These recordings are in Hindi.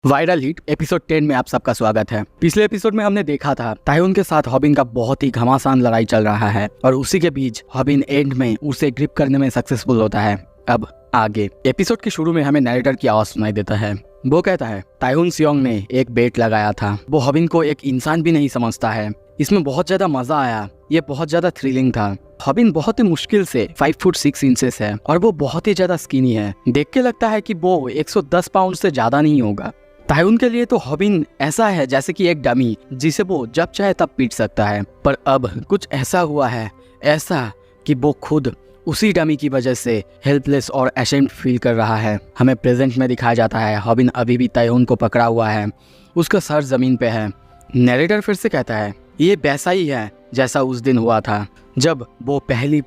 वायरल हिट एपिसोड 10 में आप सबका स्वागत है। पिछले एपिसोड में हमने देखा था तायुन के साथ हॉबिन का बहुत ही घमासान लड़ाई चल रहा है और उसी के बीच हॉबिन एंड में उसे ग्रिप करने में सक्सेसफुल होता है। अब आगे एपिसोड के शुरू में हमें नरेटर की आवाज सुनाई देता है। वो कहता है तायुन सियोंग ने एक बेट लगाया था। वो हॉबिन को एक इंसान भी नहीं समझता है। इसमें बहुत ज्यादा मजा आया। ये बहुत ज्यादा थ्रिलिंग था। हॉबिन बहुत ही मुश्किल से 5 फुट 6 इंचेस है और वो बहुत ही ज्यादा स्किनी है। देख के लगता है कि वो 110 पाउंड से ज्यादा नहीं होगा। तायुन के लिए तो हॉबिन ऐसा है जैसे कि एक डमी जिसे वो जब चाहे तब पीट सकता है। पर अब कुछ ऐसा हुआ है, ऐसा कि वो खुद उसी डमी की वजह से हेल्पलेस और अशेम्ड फील कर रहा है। हमें प्रेजेंट में दिखाया जाता है हॉबिन अभी भी तायुन को पकड़ा हुआ है। उसका सर जमीन पे है। नरेटर फिर से कहता है ये वैसा ही है जैसा उस दिन हुआ था जब वो पहली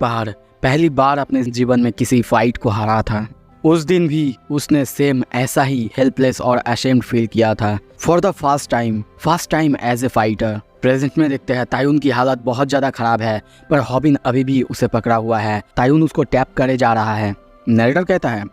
बार अपने जीवन में किसी फाइट को हारा था। उस दिन भी उसने सेम ऐसा ही हेल्पलेस और अशेम्ड फील किया था for the first time as a fighter. Present में देखते हैं तायुन की हालत बहुत ज्यादा खराब है पर हॉबिन अभी भी उसे पकड़ा हुआ है। तायुन उसको टैप करे जा रहा है। नरेटर कहता है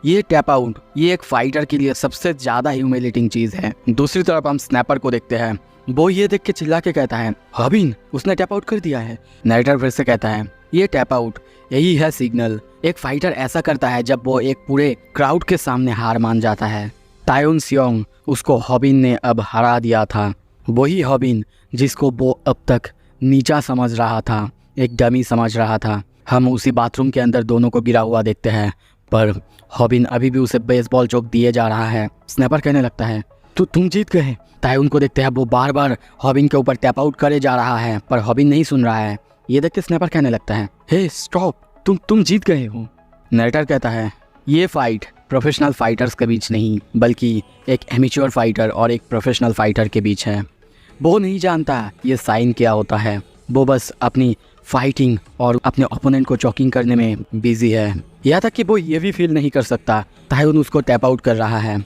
ये टैप आउट ये एक फाइटर के लिए सबसे ज्यादा ह्यूमिलेटिंग चीज है। दूसरी तरफ हम स्नैपर को देखते हैं। वो ये देख के चिल्ला के कहता है हॉबिन उसने टैप आउट कर दिया है। नरेटर फिर से कहता है ये टैप आउट यही है सिग्नल। एक फाइटर ऐसा करता है जब वो एक पूरे क्राउड के सामने हार मान जाता है। तायुन सियोंग उसको हॉबिन ने अब हरा दिया था। वही हॉबिन जिसको वो अब तक नीचा समझ रहा था, एक डमी समझ रहा था। हम उसी बाथरूम के अंदर दोनों को गिरा हुआ देखते हैं पर हॉबिन अभी भी उसे बेसबॉल चोक दिए जा रहा है। स्नैपर कहने लगता है तुम जीत गए। तायुन को देखते हैं वो बार बार हॉबिन के ऊपर टैप आउट करे जा रहा है पर हॉबिन नहीं सुन रहा है। ये देख के स्नैपर कहने लगता है हे स्टॉप तुम जीत गए हो। नरेटर कहता है ये फाइट प्रोफेशनल फाइटर्स के बीच नहीं बल्कि एक एमेच्योर फाइटर और एक प्रोफेशनल फाइटर के बीच है। वो नहीं जानता ये साइन क्या होता है। वो बस अपनी फाइटिंग और अपने ओपोनेंट को चॉकिंग करने में बिजी है। यहाँ तक कि वो ये भी फील नहीं कर सकता तायुन उसको टैप आउट कर रहा है।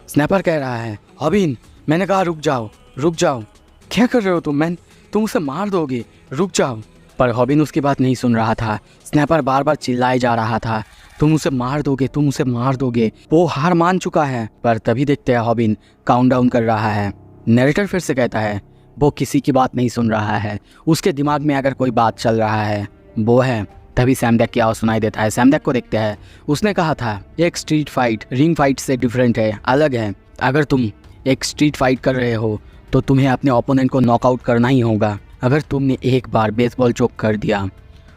स्नैपर कह रहा है हॉबिन मैंने कहा रुक जाओ क्या कर रहे हो तुम उसे मार दोगे, रुक जाओ। पर हॉबिन उसकी बात नहीं सुन रहा था। स्नैपर बार बार चिल्लाए जा रहा था तुम उसे मार दोगे। वो हार मान चुका है। पर तभी देखते हैं हॉबिन काउंटडाउन कर रहा है। नरेटर फिर से कहता है वो किसी की बात नहीं सुन रहा है। उसके दिमाग में अगर कोई बात चल रहा है वो है। तभी सैमडेक की आवाज़ सुनाई देता है। सैमडेक को देखते हैं। उसने कहा था एक स्ट्रीट फाइट रिंग फाइट से डिफरेंट है, अलग है। अगर तुम एक स्ट्रीट फाइट कर रहे हो तो तुम्हें अपने ओपोनेंट को नॉकआउट करना ही होगा। अगर तुमने एक बार बेसबॉल चोक कर दिया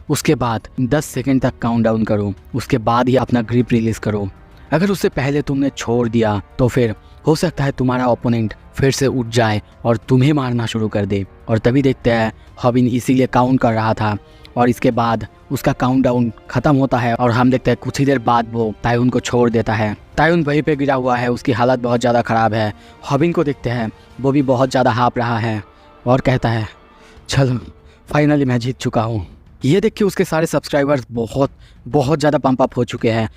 उसके बाद 10 सेकंड तक काउंटडाउन करो, उसके बाद ही अपना ग्रिप रिलीज करो। अगर उससे पहले तुमने छोड़ दिया तो फिर हो सकता है तुम्हारा ओपोनेंट फिर से उठ जाए और तुम्हें मारना शुरू कर दे। और तभी देखते हैं हॉबिन इसीलिए काउंट कर रहा था और इसके बाद उसका काउंटडाउन खत्म होता है और हम देखते हैं कुछ ही देर बाद वो तायुन को छोड़ देता है। तायुन वहीं पे गिरा हुआ है। उसकी हालत बहुत ज़्यादा ख़राब है। हॉबिन को देखते हैं वो भी बहुत ज़्यादा हाँप रहा है और कहता है चलो फाइनली मैं जीत चुका हूँ। ये देख के उसके सारे सब्सक्राइबर्स बहुत ज़्यादा पंप अप हो चुके हैं।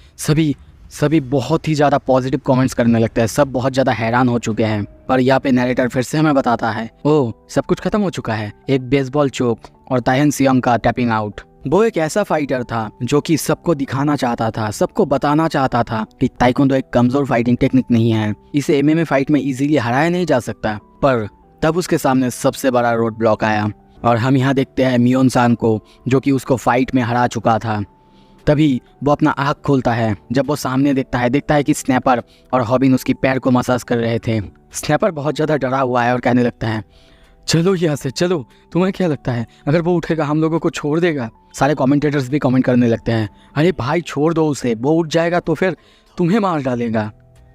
सभी बहुत ही ज़्यादा पॉजिटिव कमेंट्स करने लगते हैं। सब बहुत ज़्यादा हैरान हो चुके हैं। पर यहाँ पे नरेटर फिर से हमें बताता है ओह सब कुछ खत्म हो चुका है। एक बेसबॉल चोक और तायुन सियोंग का टैपिंग आउट। वो एक ऐसा फाइटर था जो कि सबको दिखाना चाहता था, सबको बताना चाहता था कि ताइक्वांडो एक कमजोर फाइटिंग टेक्निक नहीं है, इसे एमएमए फाइट में इजीली हराया नहीं जा सकता। पर तब उसके सामने सबसे बड़ा रोड ब्लॉक आया और हम यहाँ देखते हैं मियोन सान को जो कि उसको फाइट में हरा चुका था। तभी वो अपना आँख खोलता है। जब वो सामने देखता है कि स्नैपर और हॉबिन उसकी पैर को मसाज कर रहे थे। स्नैपर बहुत ज़्यादा डरा हुआ है और कहने लगता है चलो यहाँ से चलो। तुम्हें क्या लगता है अगर वो उठेगा हम लोगों को छोड़ देगा? सारे कमेंटेटर्स भी कमेंट करने लगते हैं अरे भाई छोड़ दो उसे, वो उठ जाएगा तो फिर तुम्हें मार डालेगा।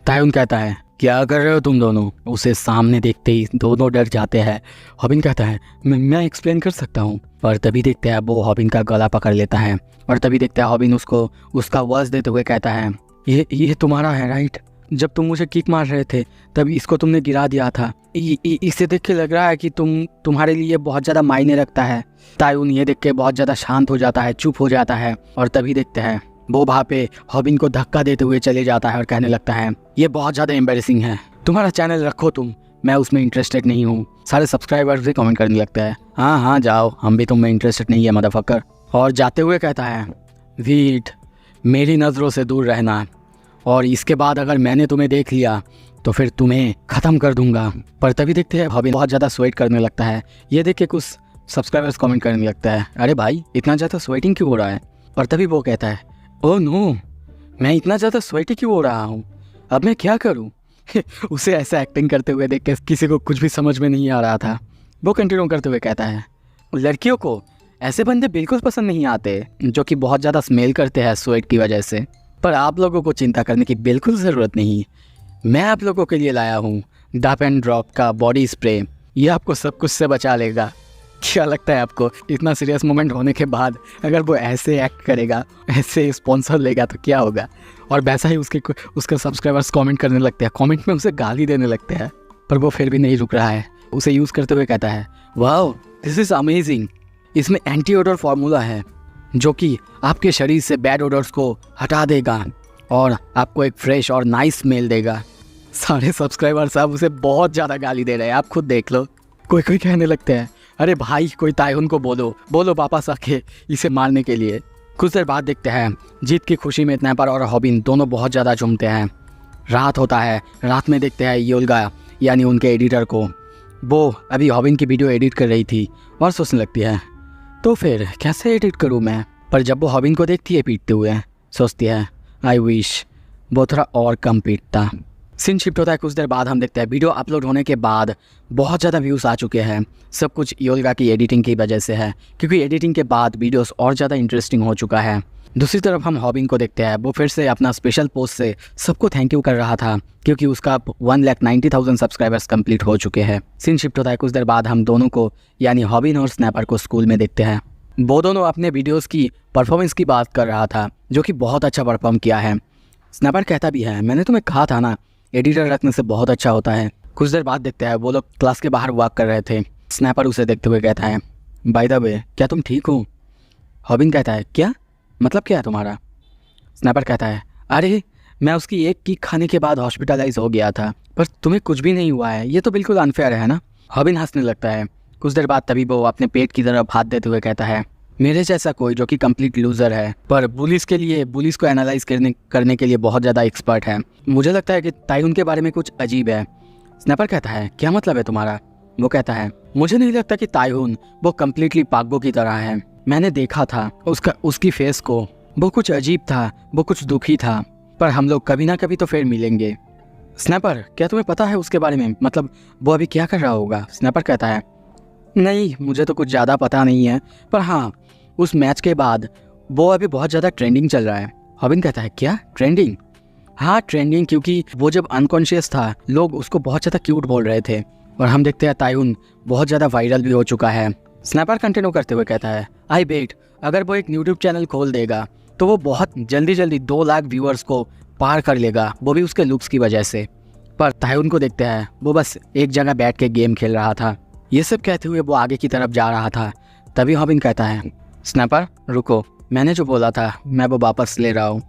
तायुन कहता है क्या कर रहे हो तुम दोनों? उसे सामने देखते ही दोनों डर जाते हैं। हॉबिन कहता है मैं एक्सप्लेन कर सकता हूँ। पर तभी देखते हैं वो हॉबिन का गला पकड़ लेता है और तभी देखते हैं हॉबिन उसको उसका वर्स देते हुए कहता है ये तुम्हारा है राइट? जब तुम मुझे किक मार रहे थे तब इसको तुमने गिरा दिया था। इसे देख के लग रहा है कि तुम्हारे लिए बहुत ज़्यादा मायने रखता है। तायुन ये देख के बहुत ज़्यादा शांत हो जाता है, चुप हो जाता है और तभी देखते हैं वो वहाँ पे हॉबिन को धक्का देते हुए चले जाता है और कहने लगता है ये बहुत ज़्यादा एम्बैरेसिंग है, तुम्हारा चैनल रखो मैं उसमें इंटरेस्टेड नहीं हूँ। सारे सब्सक्राइबर्स भी कमेंट करने लगते हैं हाँ जाओ, हम भी तुम में इंटरेस्टेड नहीं है मदरफकर। और जाते हुए कहता है वीट मेरी नज़रों से दूर रहना। और इसके बाद अगर मैंने तुम्हें देख लिया तो फिर तुम्हें ख़त्म कर दूंगा। पर तभी देखते हैं हॉबिन बहुत ज़्यादा स्वेट करने लगता है। ये देख के कुछ सब्सक्राइबर्स कमेंट करने लगता है, अरे भाई इतना ज़्यादा स्वेटिंग क्यों हो रहा है। पर तभी वो कहता है, ओह नो, मैं इतना ज़्यादा स्वेटी क्यों हो रहा हूँ, अब मैं क्या करूँ। उसे ऐसा एक्टिंग करते हुए देख के किसी को कुछ भी समझ में नहीं आ रहा था। वो कंटिन्यू करते हुए कहता है, लड़कियों को ऐसे बंदे बिल्कुल पसंद नहीं आते जो कि बहुत ज़्यादा स्मेल करते हैं स्वेट की वजह से। पर आप लोगों को चिंता करने की बिल्कुल ज़रूरत नहीं, मैं आप लोगों के लिए लाया हूँ डप एंड ड्रॉप का बॉडी स्प्रे। ये आपको सब कुछ से बचा लेगा। क्या लगता है आपको, इतना सीरियस मोमेंट होने के बाद अगर वो ऐसे एक्ट करेगा, ऐसे स्पॉन्सर लेगा तो क्या होगा। और वैसा ही उसके सब्सक्राइबर्स कमेंट करने लगते हैं, कमेंट में उसे गाली देने लगते हैं। पर वो फिर भी नहीं रुक रहा है, उसे यूज़ करते हुए कहता है, वाओ दिस इज़ अमेजिंग, इसमें एंटी ओडर फार्मूला है जो कि आपके शरीर से बैड ओडर्स को हटा देगा और आपको एक फ्रेश और नाइस स्मेल देगा। सारे सब्सक्राइबर्स अब उसे बहुत ज़्यादा गाली दे रहे हैं, आप खुद देख लो। कोई कहने लगते हैं, अरे भाई कोई ताइहुन को बोलो वापस आके इसे मारने के लिए। कुछ देर बाद देखते हैं जीत की खुशी में स्नैपर और हॉबिन दोनों बहुत ज़्यादा झूमते हैं। रात होता है, रात में देखते हैं योल्गा यानी उनके एडिटर को, वो अभी हॉबिन की वीडियो एडिट कर रही थी और सोचने लगती है, तो फिर कैसे एडिट करूँ मैं। पर जब वो हॉबिन को देखती है पीटते हुए, सोचती है, आई विश वो थोड़ा और कम पीटता। सीन शिफ्ट होता है। कुछ देर बाद हम देखते हैं वीडियो अपलोड होने के बाद बहुत ज़्यादा व्यूज़ आ चुके हैं। सब कुछ योल्गा की एडिटिंग की वजह से है, क्योंकि एडिटिंग के बाद वीडियोस और ज़्यादा इंटरेस्टिंग हो चुका है। दूसरी तरफ हम हॉबिन को देखते हैं, वो फिर से अपना स्पेशल पोस्ट से सबको थैंक यू कर रहा था क्योंकि उसका 1,90,000 सब्सक्राइबर्स कंप्लीट हो चुके हैं। सीन शिफ्ट होता है। कुछ देर बाद हम दोनों को यानी हॉबिन और स्नैपर को स्कूल में देखते हैं। वो दोनों अपने वीडियोज़ की परफॉर्मेंस की बात कर रहा था जो कि बहुत अच्छा परफॉर्म किया है। स्नैपर कहता भी है, मैंने तुम्हें कहा था ना एडिटर रखने से बहुत अच्छा होता है। कुछ देर बाद देखते हैं वो लोग क्लास के बाहर वॉक कर रहे थे। स्नैपर उसे देखते हुए कहता है, बाय द वे क्या तुम ठीक हो। हॉबिन कहता है, क्या मतलब क्या है तुम्हारा। स्नैपर कहता है, अरे मैं उसकी एक किक खाने के बाद हॉस्पिटलाइज हो गया था, पर तुम्हें कुछ भी नहीं हुआ है, ये तो बिल्कुल अनफेयर है ना। हॉबिन हंसने लगता है। कुछ देर बाद तभी वो अपने पेट की तरफ हाथ देते हुए कहता है, मेरे जैसा कोई जो कि कंप्लीट लूज़र है पर बुलिस को एनालाइज करने के लिए बहुत ज़्यादा एक्सपर्ट है। मुझे लगता है कि ताइहुन के बारे में कुछ अजीब है। स्नैपर कहता है, क्या मतलब है तुम्हारा। वो कहता है, मुझे नहीं लगता कि ताइहुन वो कम्प्लीटली पाग्बो की तरह है। मैंने देखा था उसकी फेस को, वो कुछ अजीब था, वो कुछ दुखी था, पर हम लोग कभी ना कभी तो फिर मिलेंगे। स्नैपर, क्या तुम्हें पता है उसके बारे में, मतलब वो अभी क्या कर रहा होगा। स्नैपर कहता है, नहीं मुझे तो कुछ ज़्यादा पता नहीं है, पर हाँ उस मैच के बाद वो अभी बहुत ज़्यादा ट्रेंडिंग चल रहा है। हॉबिन कहता है, क्या ट्रेंडिंग। हाँ ट्रेंडिंग, क्योंकि वो जब अनकॉन्शियस था लोग उसको बहुत ज़्यादा क्यूट बोल रहे थे और हम देखते हैं ताइहुन बहुत ज़्यादा वायरल भी हो चुका है। स्नैपर कंटिन्यू करते हुए कहता है, आई बेट अगर वो एक यूट्यूब चैनल खोल देगा तो वो बहुत जल्दी 2 लाख व्यूअर्स को पार कर लेगा, वो भी उसके लुक्स की वजह से। पर ताइहुन को देखते हैं वो बस एक जगह बैठ के गेम खेल रहा था। ये सब कहते हुए वो आगे की तरफ जा रहा था। तभी हॉबिन कहता है, स्नैपर रुको, मैंने जो बोला था मैं वो वापस ले रहा हूँ।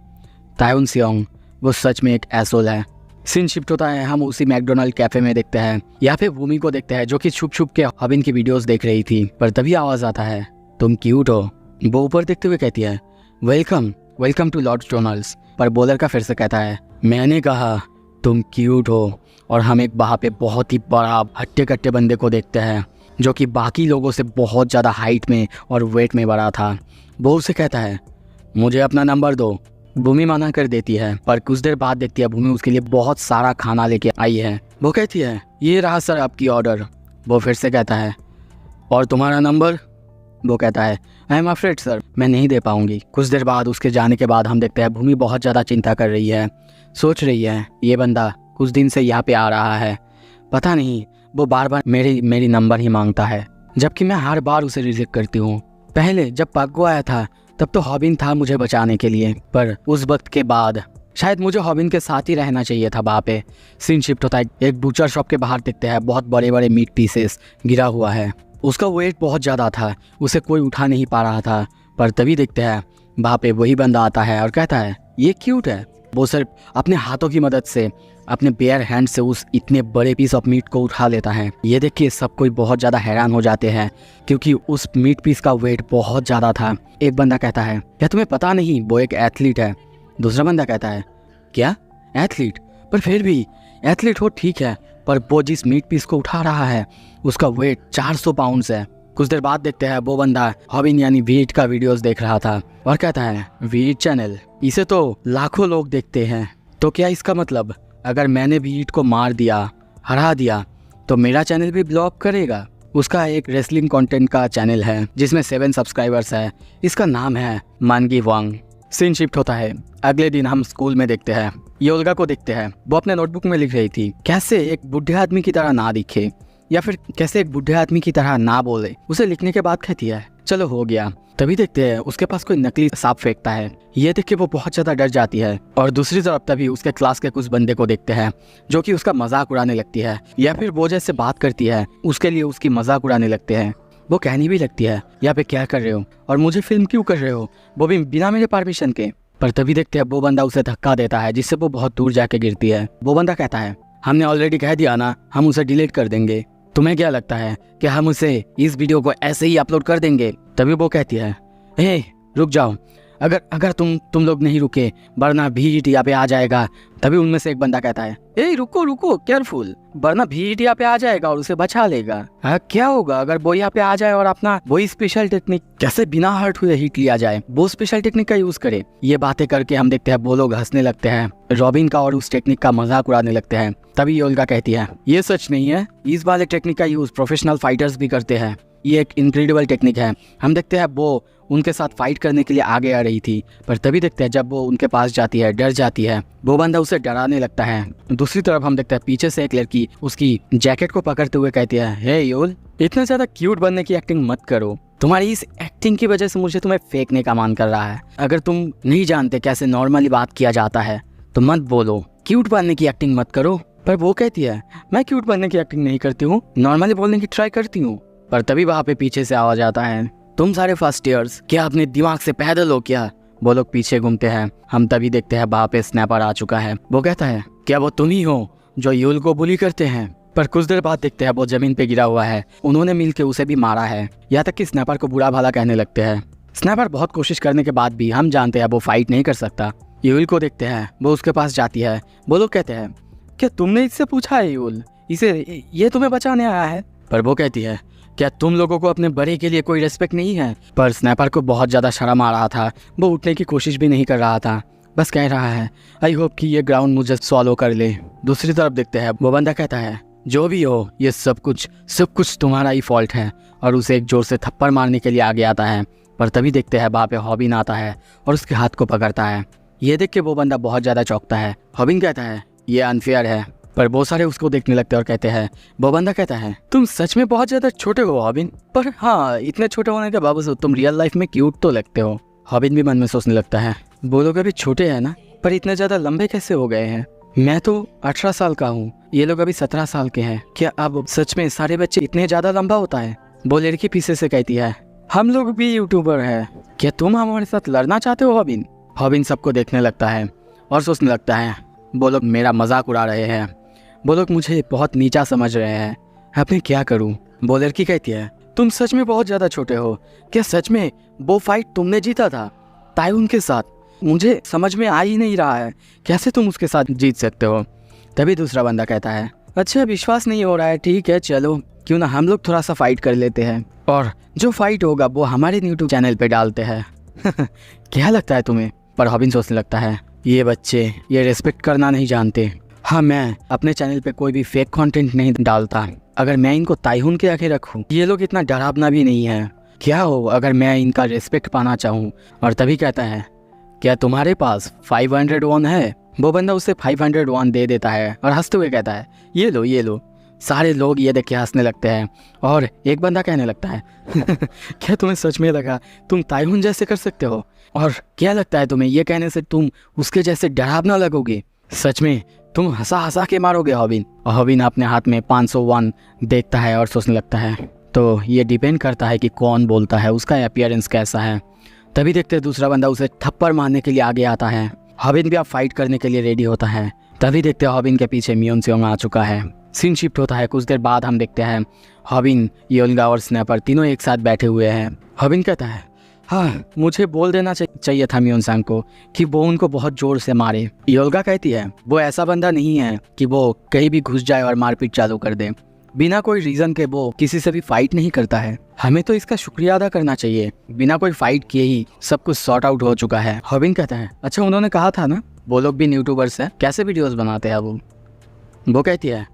ताइहुन सियोंग वो सच में एक एसोल है। सीन शिफ्ट होता है। हम उसी मैकडोनल्ड कैफे में देखते हैं। यहाँ पे भूमि को देखते हैं जो कि छुप के हॉबिन की वीडियोस देख रही थी। पर तभी आवाज़ आता है, तुम क्यूट हो। वो ऊपर देखते हुए कहती है, वेलकम टू लॉर्ड डोनाल्ड्स। पर बोलर का फिर से कहता है, मैंने कहा तुम क्यूट हो। और हम एक वहाँ पे बहुत ही बड़ा हट्टे कट्टे बंदे को देखते हैं जो कि बाकी लोगों से बहुत ज़्यादा हाइट में और वेट में बड़ा था। वो उसे कहता है, मुझे अपना नंबर दो। भूमि मना कर देती है। पर कुछ देर बाद देखती है भूमि उसके लिए बहुत सारा खाना लेके आई है। वो कहती है, ये रहा सर आपकी ऑर्डर। वो फिर से कहता है, और तुम्हारा नंबर। वो कहता है, आई एम अफ्रेड सर मैं नहीं दे पाऊंगी। कुछ देर बाद उसके जाने के बाद हम देखते हैं भूमि बहुत ज़्यादा चिंता कर रही है, सोच रही है ये बंदा कुछ दिन से यहाँ पे आ रहा है, पता नहीं वो बार बार मेरी नंबर ही मांगता है, जबकि मैं हर बार उसे रिजेक्ट करती हूँ। पहले जब पाग्बो आया था तब तो हॉबिन था मुझे बचाने के लिए, पर उस वक्त के बाद शायद मुझे हॉबिन के साथ ही रहना चाहिए था। वहाँ पे सीन शिफ्ट होता है। एक बूचर शॉप के बाहर देखते हैं बहुत बड़े बड़े मीट पीसेस गिरा हुआ है। उसका वेट बहुत ज़्यादा था, उसे कोई उठा नहीं पा रहा था। पर तभी देखते हैं वहाँ पे वही बंदा आता है और कहता है, ये क्यूट है। वो सिर्फ अपने हाथों की मदद से अपने बेयर हैंड से उस इतने बड़े पीस ऑफ मीट को उठा लेता है। ये देख के सब कोई बहुत ज़्यादा हैरान हो जाते हैं क्योंकि उस मीट पीस का वेट बहुत ज़्यादा था। एक बंदा कहता है, क्या तुम्हें पता नहीं वो एक एथलीट है। दूसरा बंदा कहता है, क्या एथलीट, पर फिर भी एथलीट हो ठीक है, पर वो जिस मीट पीस को उठा रहा है उसका वेट 400 पाउंड्स है। कुछ देर बाद देखते हैं वो बंदा हॉबिन यानी वीट का वीडियोस देख रहा था और कहता है वीट चैनल, इसे तो लाखों लोग देखते हैं, तो क्या इसका मतलब अगर मैंने वीट को मार दिया, हरा दिया, तो मेरा चैनल भी ब्लो अप करेगा। उसका एक रेसलिंग कंटेंट का चैनल है जिसमें 7 सब्सक्राइबर्स है, इसका नाम है मानगी वांग। सीन शिफ्ट होता है, अगले दिन हम स्कूल में देखते हैं ये ओल्गा को देखते हैं, वो अपने नोटबुक में लिख रही थी कैसे एक बूढ़े आदमी की तरह ना दिखे या फिर कैसे एक बूढ़े आदमी की तरह ना बोले। उसे लिखने के बाद कहती है चलो हो गया। तभी देखते हैं उसके पास कोई नकली सांप फेंकता है, ये देख के वो बहुत ज्यादा डर जाती है। और दूसरी तरफ तभी उसके क्लास के कुछ बंदे को देखते हैं जो कि उसका मजाक उड़ाने लगती है या फिर वो जैसे बात करती है उसके लिए उसकी मजाक उड़ाने लगते हैं। वो कहनी भी लगती है यहाँ पे क्या कर रहे हो और मुझे फिल्म क्यों कर रहे हो, वो भी बिना मेरे परमिशन के। पर तभी देखते हैं वो बंदा उसे धक्का देता है जिससे वो बहुत दूर जाके गिरती है। वो बंदा कहता है हमने ऑलरेडी कह दिया ना, हम उसे डिलीट कर देंगे, तुम्हें क्या लगता है कि हम उसे इस वीडियो को ऐसे ही अपलोड कर देंगे। तभी वो कहती है हे रुक जाओ, अगर तुम लोग नहीं रुके वरना भीड़ यहाँ पे आ जाएगा। तभी उनमें से एक बंदा कहता है ए रुको केयरफुल, वरना भीड़ यहाँ पे आ जाएगा और उसे बचा लेगा। क्या होगा अगर वो यहाँ पे आ जाए और अपना वही स्पेशल टेक्निक कैसे बिना हर्ट हुए हिट लिया जाए, वो स्पेशल टेक्निक का यूज करे। ये बातें करके हम देखते हैं वो लोग हंसने लगते हैं, रॉबिन का और उस टेक्निक का मजाक उड़ाने लगते हैं। तभी ओल्गा कहती है ये सच नहीं है, इस वाले टेक्निक का यूज प्रोफेशनल फाइटर्स भी करते हैं, ये एक इनक्रेडिबल टेक्निक है। हम देखते हैं वो उनके साथ फाइट करने के लिए आगे आ रही थी, पर तभी देखते हैं जब वो उनके पास जाती है डर जाती है, वो बंदा उसे डराने लगता है। दूसरी तरफ हम देखते हैं पीछे से एक लड़की उसकी जैकेट को पकड़ते हुए कहती है हे योल, इतना ज्यादा क्यूट बनने की एक्टिंग मत करो, तुम्हारी इस एक्टिंग की वजह से मुझे तुम्हें फेंकने का मन कर रहा है। अगर तुम नहीं जानते कैसे नॉर्मली बात किया जाता है तो मत बोलो, क्यूट बनने की एक्टिंग मत करो। पर वो कहती है मैं क्यूट बनने की एक्टिंग नहीं करती हूँ, नॉर्मली बोलने की ट्राई करती हूँ। पर तभी वहाँ पे पीछे से आवाज आता है तुम सारे फर्स्ट ईयर्स क्या अपने दिमाग से पैदल हो क्या। वो लोग पीछे घूमते हैं, हम तभी देखते हैं वहाँ पे स्नैपर आ चुका है। वो कहता है क्या वो तुम ही हो जो यूल को बुली करते हैं। पर कुछ देर बाद देखते हैं वो जमीन पे गिरा हुआ है, उन्होंने मिलकर उसे भी मारा है, यहाँ तक कि स्नैपर को बुरा भला कहने लगते हैं। स्नैपर बहुत कोशिश करने के बाद भी हम जानते हैं वो फाइट नहीं कर सकता। यूल को देखते हैं, वो उसके पास जाती है। वो लोग कहते हैं क्या तुमने इससे पूछा है यूल, इसे ये तुम्हें बचाने आया है। पर वो कहती है क्या तुम लोगों को अपने बड़े के लिए कोई रिस्पेक्ट नहीं है। पर स्नैपर को बहुत ज़्यादा शर्म आ रहा था, वो उठने की कोशिश भी नहीं कर रहा था, बस कह रहा है आई होप कि ये ग्राउंड मुझे सॉल्व कर ले। दूसरी तरफ देखते हैं वो बंदा कहता है जो भी हो ये सब कुछ तुम्हारा ही फॉल्ट है, और उसे एक जोर से थप्पड़ मारने के लिए आगे आता है। पर तभी देखते हैं वहाँ पे हॉबिन आता है और उसके हाथ को पकड़ता है। ये देख के वो बंदा बहुत ज़्यादा चौंकता है। हॉबिन कहता है ये अनफेयर है, पर बहुत सारे उसको देखने लगते हैं और कहते हैं, वो बंदा कहता है तुम सच में बहुत ज्यादा छोटे हो हॉबिन, पर हाँ इतने छोटे होने के बावजूद तुम रियल लाइफ में क्यूट तो लगते हो। हॉबिन भी मन में सोचने लगता है वो लोग अभी छोटे हैं ना, पर इतने ज्यादा लंबे कैसे हो गए हैं। मैं तो 18 साल का हूँ, ये लोग अभी 17 साल के हैं, क्या अब सच में सारे बच्चे इतने ज्यादा लंबा होता है। वो लड़की पीछे से कहती है हम लोग भी यूट्यूबर है, क्या तुम हमारे साथ लड़ना चाहते हो हॉबिन। हॉबिन सबको देखने लगता है और सोचने लगता है वो लोग मेरा मजाक उड़ा रहे हैं, वो लोग मुझे बहुत नीचा समझ रहे हैं, अब मैं क्या करूं। वो लड़की कहती है तुम सच में बहुत ज़्यादा छोटे हो, क्या सच में वो फाइट तुमने जीता था तायुन के साथ। मुझे समझ में आ ही नहीं रहा है कैसे तुम उसके साथ जीत सकते हो। तभी दूसरा बंदा कहता है अच्छा विश्वास नहीं हो रहा है, ठीक है चलो क्यों ना हम लोग थोड़ा सा फाइट कर लेते हैं, और जो फाइट होगा वो हमारे यूट्यूब चैनल पे डालते हैं। क्या लगता है तुम्हें। पर हॉबिन सोचने लगता है ये बच्चे ये रिस्पेक्ट करना नहीं जानते। हाँ मैं अपने चैनल पे कोई भी फेक कंटेंट नहीं डालता, अगर मैं इनको ताइहुन के आगे रखूँ ये लोग इतना डरावना भी नहीं है, क्या हो अगर मैं इनका रिस्पेक्ट पाना चाहूँ। और तभी कहता है क्या तुम्हारे पास 500 वॉन है। वो बंदा उसे 500 वॉन दे देता है और हंसते हुए कहता है ये लो। सारे लोग ये देख के हंसने लगते हैं और एक बंदा कहने लगता है क्या तुम्हें सच में लगा तुम ताइहुन जैसे कर सकते हो, और क्या लगता है तुम्हें ये कहने से तुम उसके जैसे डरावना लगोगे। सच में तुम हंसा के मारोगे हॉबिन। और हॉबिन अपने हाथ में 501 देखता है और सोचने लगता है तो ये डिपेंड करता है कि कौन बोलता है, उसका अपीयरेंस कैसा है। तभी देखते हैं दूसरा बंदा उसे थप्पड़ मारने के लिए आगे आता है। हॉबिन भी अब फाइट करने के लिए रेडी होता है। तभी देखते हैं हॉबिन के पीछे मियोन सियोंग आ चुका है। सीन शिफ्ट होता है, कुछ देर बाद हम देखते हैं हॉबिन, योल्गा और स्नैपर तीनों एक साथ बैठे हुए हैं। हॉबिन कहता है हाँ, मुझे बोल देना चाहिए था मियोन सांग को कि वो उनको बहुत जोर से मारे। योल्गा कहती है वो ऐसा बंदा नहीं है कि वो कहीं भी घुस जाए और मारपीट चालू कर दे। बिना कोई रीजन के वो किसी से भी फाइट नहीं करता है। हमें तो इसका शुक्रिया अदा करना चाहिए, बिना कोई फाइट किए ही सब कुछ सॉर्ट आउट हो चुका है। हॉबिन कहता है अच्छा उन्होंने कहा था ना वो लोग भी यूट्यूबर्स हैं, कैसे वीडियोस बनाते हैं वो कहती है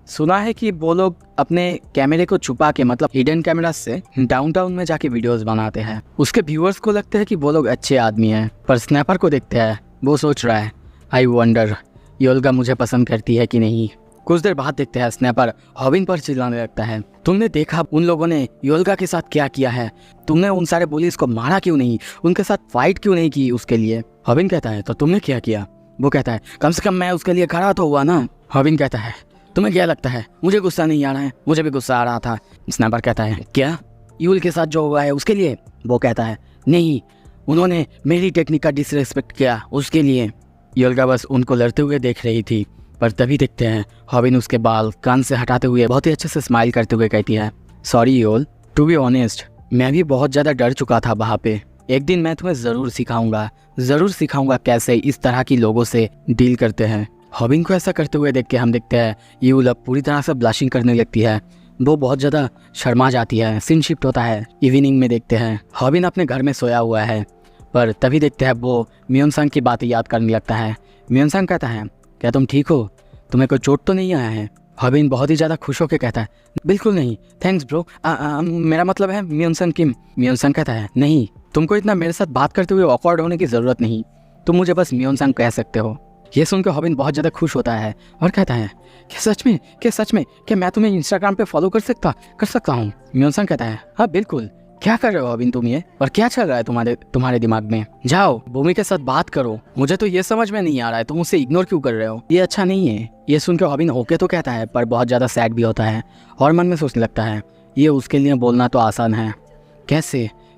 सुना है कि वो लोग अपने कैमरे को छुपा के मतलब हिडन कैमरा से डाउनटाउन में जाके वीडियोस बनाते हैं। उसके व्यूअर्स को लगता है कि वो लोग अच्छे आदमी हैं, पर स्नैपर को देखते हैं वो सोच रहा है आई वंडर योल्गा मुझे पसंद करती है कि नहीं। कुछ देर बाद देखते हैं स्नैपर हॉबिन पर चिल्लाने लगता है तुमने देखा उन लोगों ने योल्गा के साथ क्या किया है, तुमने उन सारे पुलिस को मारा क्यों नहीं, उनके साथ फाइट क्यों नहीं की उसके लिए। हॉबिन कहता है तो तुमने क्या किया। वो कहता है कम से कम मैं उसके लिए खड़ा तो हुआ ना। हॉबिन कहता है तुम्हें क्या लगता है मुझे गुस्सा नहीं आ रहा है, मुझे भी गुस्सा आ रहा था। स्नैपर कहता है क्या यूल के साथ जो हुआ है उसके लिए। वो कहता है नहीं, उन्होंने मेरी टेक्निक का डिसरेस्पेक्ट किया उसके लिए। योल्गा बस उनको लड़ते हुए देख रही थी, पर तभी देखते हैं हॉबिन उसके बाल कान से हटाते हुए बहुत ही अच्छे से स्माइल करते हुए कहती है sorry y'all, to be honest मैं भी बहुत ज़्यादा डर चुका था वहाँ पे। एक दिन मैं तुम्हें ज़रूर सिखाऊंगा कैसे इस तरह की लोगों से डील करते हैं। हॉबिन को ऐसा करते हुए देख के हम देखते हैं यूल अब पूरी तरह से ब्लशिंग करने लगती है। वो बहुत ज़्यादा शर्मा जाती है। सीन शिफ्ट होता है इवनिंग में, देखते हैं हॉबिन अपने घर में सोया हुआ है, पर तभी देखते हैं वो मियोन सांग की बातें याद करने लगता है। मियोन सांग कहता है क्या तुम ठीक हो, तुम्हें कोई चोट तो नहीं आया है। हॉबिन बहुत ही ज़्यादा खुश होकर कहता है बिल्कुल नहीं थैंक्स ब्रो, मेरा मतलब है मियोन सांग किम। मियोन सांग कहता है नहीं, तुमको इतना मेरे साथ बात करते हुए ऑकवर्ड होने की ज़रूरत नहीं, तुम मुझे बस मियोन सांग कह सकते हो। ये सुनकर हॉबिन बहुत ज़्यादा खुश होता है और कहता है क्या सच में क्या मैं तुम्हें इंस्टाग्राम पे फॉलो कर सकता हूँ। मियोन सांग कहता है हाँ बिल्कुल, क्या कर रहे हो हॉबिन तुम ये, और क्या चल रहा है तुम्हारे दिमाग में, जाओ भूमि के साथ बात करो, मुझे तो ये समझ में नहीं आ रहा है तुम उसे इग्नोर क्यों कर रहे हो, ये अच्छा नहीं है। ये सुनकर हॉबिन ओके तो कहता है, पर बहुत ज़्यादा सैड भी होता है और मन में सोचने लगता है ये उसके लिए बोलना तो आसान है,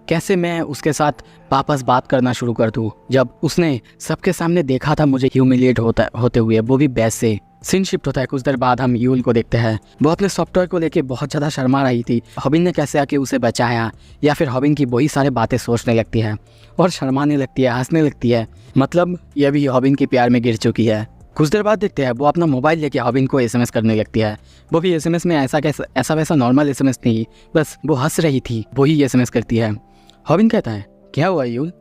कैसे मैं उसके साथ वापस बात करना शुरू कर दूँ जब उसने सबके सामने देखा था मुझे ह्यूमिलिएट होते हुए, वो भी बैस से। सीन शिफ्ट होता है कुछ देर बाद हम यूल को देखते हैं, वो अपने सॉफ्टवेयर को लेके बहुत ज़्यादा शर्मा रही थी। हॉबिन ने कैसे आके उसे बचाया, या फिर हॉबिन की वही सारे बातें सोचने लगती है और शर्माने लगती है, हंसने लगती है, मतलब ये भी हॉबिन के प्यार में गिर चुकी है। कुछ देर बाद देखते हैं वो अपना मोबाइल लेके हॉबिन को एसएमएस करने लगती है। वो भी एसएमएस में ऐसा वैसा नॉर्मल एसएमएस नहीं, बस वो हंस रही थी वही एसएमएस करती है। हॉबिन कहता है क्या हुआ यूल,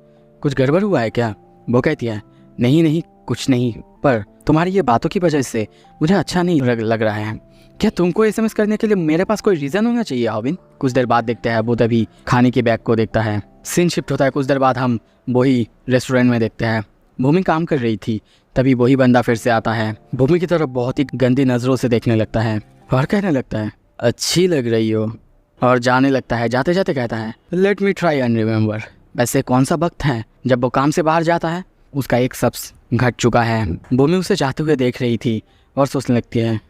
कुछ गड़बड़ हुआ है क्या। वो कहती है नहीं कुछ नहीं, पर तुम्हारी ये बातों की वजह से मुझे अच्छा नहीं लग रहा है। क्या तुमको एसएमएस करने के लिए मेरे पास कोई रीज़न होना चाहिए हॉबिन। कुछ देर बाद देखते हैं वो तभी खाने के बैग को देखता है। सीन शिफ्ट होता है कुछ देर बाद हम वही रेस्टोरेंट में देखते हैं। भूमि काम कर रही थी, तभी वही बंदा फिर से आता है। भूमि की तरफ बहुत ही गंदी नज़रों से देखने लगता है और कहने लगता है अच्छी लग रही हो, और जाने लगता है। जाते जाते कहता है let me try and remember. वैसे कौन सा वक्त है जब वो काम से बाहर जाता है, उसका एक शब्द घट चुका है। भूमि उसे जाते हुए देख रही थी और सोचने लगती है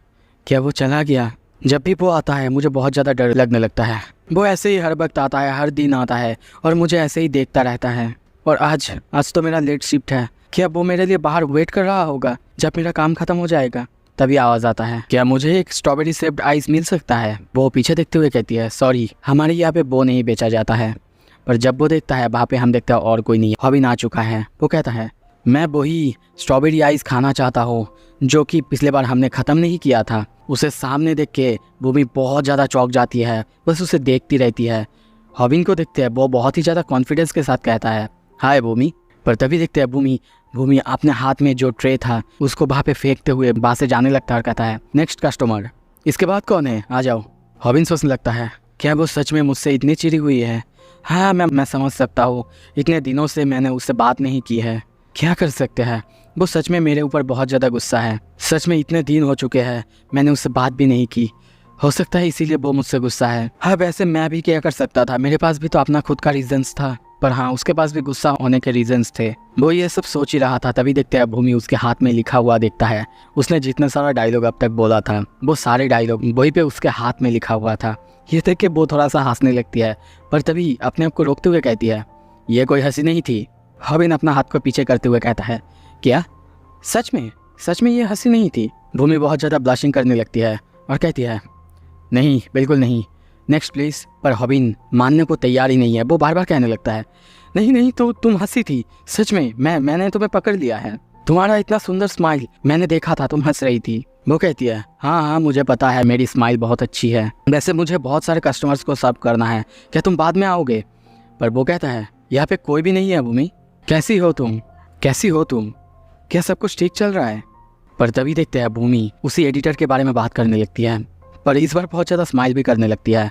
क्या वो चला गया। जब भी वो आता है मुझे बहुत ज़्यादा डर लगने लगता है। वो ऐसे ही हर वक्त आता है, हर दिन आता है और मुझे ऐसे ही देखता रहता है। और आज तो मेरा लेट शिफ्ट है, क्या वो मेरे लिए बाहर वेट कर रहा होगा जब मेरा काम ख़त्म हो जाएगा। तभी आवाज़ आता है क्या मुझे एक स्ट्रॉबेरी शेप्ड आइस मिल सकता है। वो पीछे देखते हुए कहती है सॉरी हमारे यहाँ पे वो नहीं बेचा जाता है। पर जब वो देखता है वहाँ पे हम देखते हैं और कोई नहीं, हॉबिन आ चुका है। वो कहता है मैं वही स्ट्रॉबेरी आइस खाना चाहता हूँ जो कि पिछले बार हमने ख़त्म नहीं किया था। उसे सामने देख के भूमि बहुत ज़्यादा चौंक जाती है, बस उसे देखती रहती है। हॉबिन को देखते हैं वो बहुत ही ज़्यादा कॉन्फिडेंस के साथ कहता है हाय भूमि। पर तभी देखते हैं भूमि अपने हाथ में जो ट्रे था उसको वहाँ पे फेंकते हुए वहाँ से जाने लगता है और कहता है नेक्स्ट कस्टमर। इसके बाद कौन है, आ जाओ। हॉबिन सोचने लगता है क्या वो सच में मुझसे इतनी चिड़ी हुई है। हाँ मैं समझ सकता हूँ, इतने दिनों से मैंने उससे बात नहीं की है, क्या कर सकते हैं। वो सच में मेरे ऊपर बहुत ज़्यादा गुस्सा है। सच में इतने दिन हो चुके हैं मैंने उससे बात भी नहीं की, हो सकता है इसीलिए वो मुझसे गुस्सा है। हाँ वैसे मैं भी क्या कर सकता था, मेरे पास भी तो अपना खुद का रीजंस था, पर हाँ उसके पास भी गुस्सा होने के रीजंस थे। वो ये सब सोच ही रहा था, तभी देखते हैं भूमि उसके हाथ में लिखा हुआ देखता है। उसने जितना सारा डायलॉग अब तक बोला था वो सारे डायलॉग वही पे उसके हाथ में लिखा हुआ था। ये देख के वो थोड़ा सा हंसने लगती है, पर तभी अपने आप को रोकते हुए कहती है ये कोई हंसी नहीं थी। हॉबिन अपना हाथ को पीछे करते हुए कहता है क्या सच में ये हंसी नहीं थी। भूमि बहुत ज़्यादा ब्लशिंग करने लगती है और कहती है नहीं बिल्कुल नहीं, नेक्स्ट प्लीज। पर हॉबिन मानने को तैयार ही नहीं है। वो बार बार कहने लगता है नहीं नहीं, तो तुम हंसी थी, सच में मैंने तुम्हें पकड़ लिया है, तुम्हारा इतना सुंदर स्माइल मैंने देखा था, तुम हंस रही थी। वो कहती है हाँ मुझे पता है मेरी स्माइल बहुत अच्छी है, वैसे मुझे बहुत सारे कस्टमर्स को सर्व करना है, क्या तुम बाद में आओगे? पर वो कहता है यहाँ पे कोई भी नहीं है भूमि, कैसी हो तुम, क्या सब कुछ ठीक चल रहा है? पर तभी देखते हैं भूमि उसी एडिटर के बारे में बात करने लगती है, पर इस बार बहुत ज़्यादा स्माइल भी करने लगती है।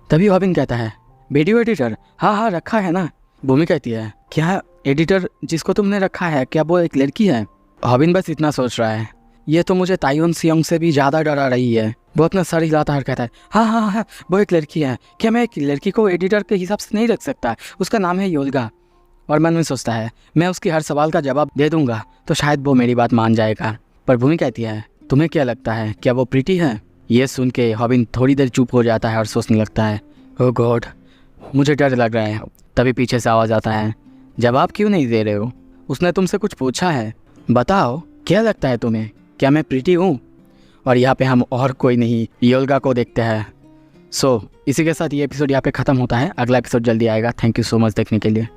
तभी हॉबिन कहता है वीडियो एडिटर, हाँ रखा है ना। भूमि कहती है क्या एडिटर जिसको तुमने रखा है क्या वो एक लड़की है? हॉबिन बस इतना सोच रहा है, ये तो मुझे ताइयोन सियोंग से भी ज़्यादा डरा रही है। वो अपना सर हिलाता है, कहता है हाँ वो एक लड़की है, क्या मैं एक लड़की को एडिटर के हिसाब से नहीं रख सकता? उसका नाम है योल्गा। और मन में सोचता है मैं उसकी हर सवाल का जवाब दे दूंगा तो शायद वो मेरी बात मान जाएगा। पर भूमि कहती है तुम्हें क्या लगता है क्या वो प्रीटी है? ये सुन के हॉबिन थोड़ी देर चुप हो जाता है और सोचने लगता है ओह गॉड, मुझे डर लग रहा है। तभी पीछे से आवाज़ आता है जवाब क्यों नहीं दे रहे हो? उसने तुमसे कुछ पूछा है, बताओ क्या लगता है तुम्हें, क्या मैं प्रीटी हूँ? और यहाँ पे हम और कोई नहीं योल्गा को देखते हैं। इसी के साथ ये एपिसोड यहाँ पे ख़त्म होता है। अगला एपिसोड जल्दी आएगा। थैंक यू सो मच देखने के लिए।